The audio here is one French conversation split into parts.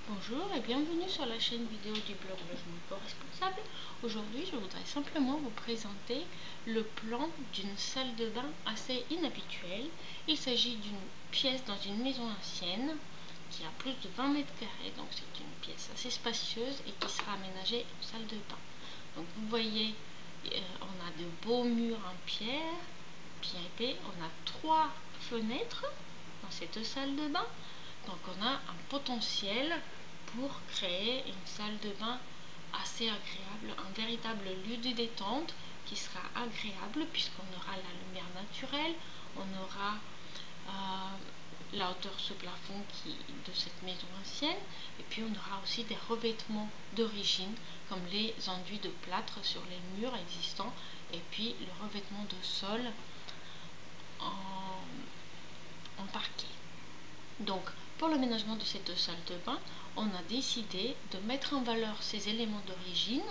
Bonjour et bienvenue sur la chaîne vidéo du blog Logement Éco-Responsable. Aujourd'hui, je voudrais simplement vous présenter le plan d'une salle de bain assez inhabituelle. Il s'agit d'une pièce dans une maison ancienne qui a plus de 20 mètres carrés, donc c'est une pièce assez spacieuse et qui sera aménagée en salle de bain. Donc vous voyez, on a de beaux murs en pierre, bien épais. On a 3 fenêtres dans cette salle de bain. Donc on a un potentiel pour créer une salle de bain assez agréable, un véritable lieu de détente qui sera agréable puisqu'on aura la lumière naturelle, on aura la hauteur sous plafond de cette maison ancienne, et puis on aura aussi des revêtements d'origine comme les enduits de plâtre sur les murs existants et puis le revêtement de sol en parquet. Donc pour l'aménagement de cette salle de bain, on a décidé de mettre en valeur ces éléments d'origine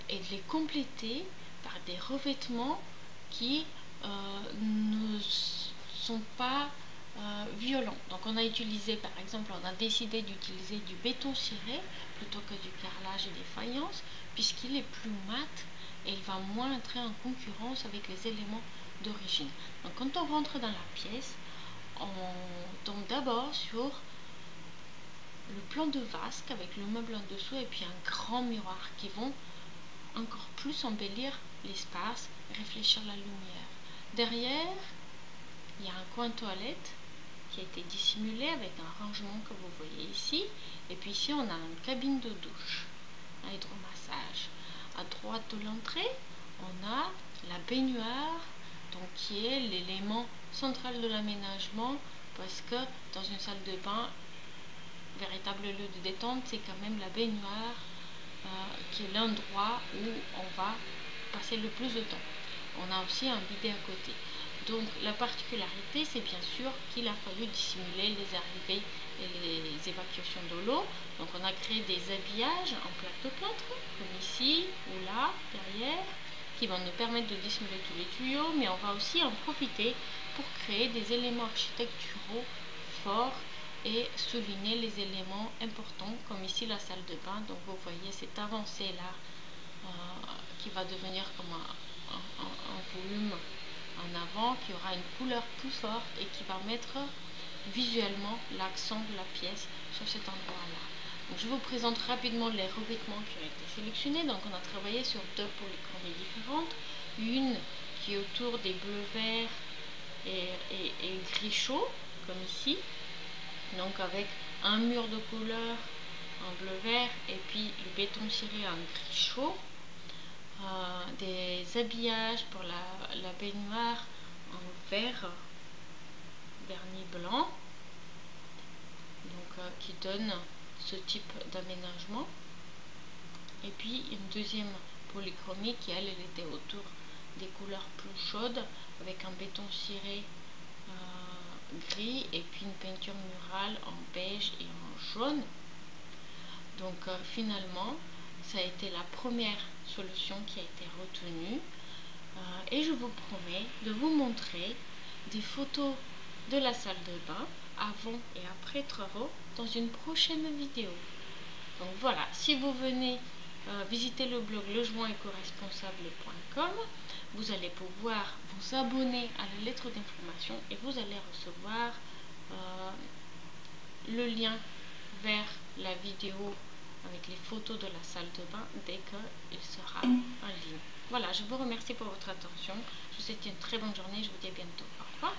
et de les compléter par des revêtements qui ne sont pas violents. Donc on a utilisé, par exemple, on a décidé d'utiliser du béton ciré plutôt que du carrelage et des faïences puisqu'il est plus mat et il va moins entrer en concurrence avec les éléments d'origine. Donc quand on rentre dans la pièce, on tombe d'abord sur le plan de vasque avec le meuble en dessous et puis un grand miroir qui vont encore plus embellir l'espace, réfléchir la lumière. Derrière, il y a un coin toilette qui a été dissimulé avec un rangement que vous voyez ici. Et puis ici, on a une cabine de douche, un hydromassage. À droite de l'entrée, on a la baignoire, donc qui est l'élément central de l'aménagement parce que dans une salle de bain, véritable lieu de détente, c'est quand même la baignoire qui est l'endroit où on va passer le plus de temps. On a aussi un bidet à côté. Donc la particularité, c'est bien sûr qu'il a fallu dissimuler les arrivées et les évacuations de l'eau. Donc on a créé des habillages en plaque de plâtre, comme ici ou là, derrière, qui vont nous permettre de dissimuler tous les tuyaux, mais on va aussi en profiter pour créer des éléments architecturaux forts et souligner les éléments importants, comme ici la salle de bain. Donc vous voyez cette avancée là qui va devenir comme un volume en avant, qui aura une couleur plus forte et qui va mettre visuellement l'accent de la pièce sur cet endroit là. Donc je vous présente rapidement les revêtements qui ont été sélectionnés. Donc on a travaillé sur 2 polychromies différentes, une qui est autour des bleus verts et gris chaud comme ici, donc avec un mur de couleur en bleu vert et puis le béton ciré en gris chaud, des habillages pour la baignoire en vert vernis blanc, donc qui donne ce type d'aménagement, et puis une deuxième polychromie qui elle était autour des couleurs plus chaudes avec un béton ciré gris et puis une peinture murale en beige et en jaune. Donc finalement ça a été la première solution qui a été retenue et je vous promets de vous montrer des photos de la salle de bain avant et après travaux dans une prochaine vidéo. Donc voilà, si vous venez visiter le blog logementécoresponsable.com, vous allez pouvoir vous abonner à la lettre d'information et vous allez recevoir le lien vers la vidéo avec les photos de la salle de bain dès qu'il sera en ligne. Voilà, je vous remercie pour votre attention. Je vous souhaite une très bonne journée. Je vous dis à bientôt. Au revoir.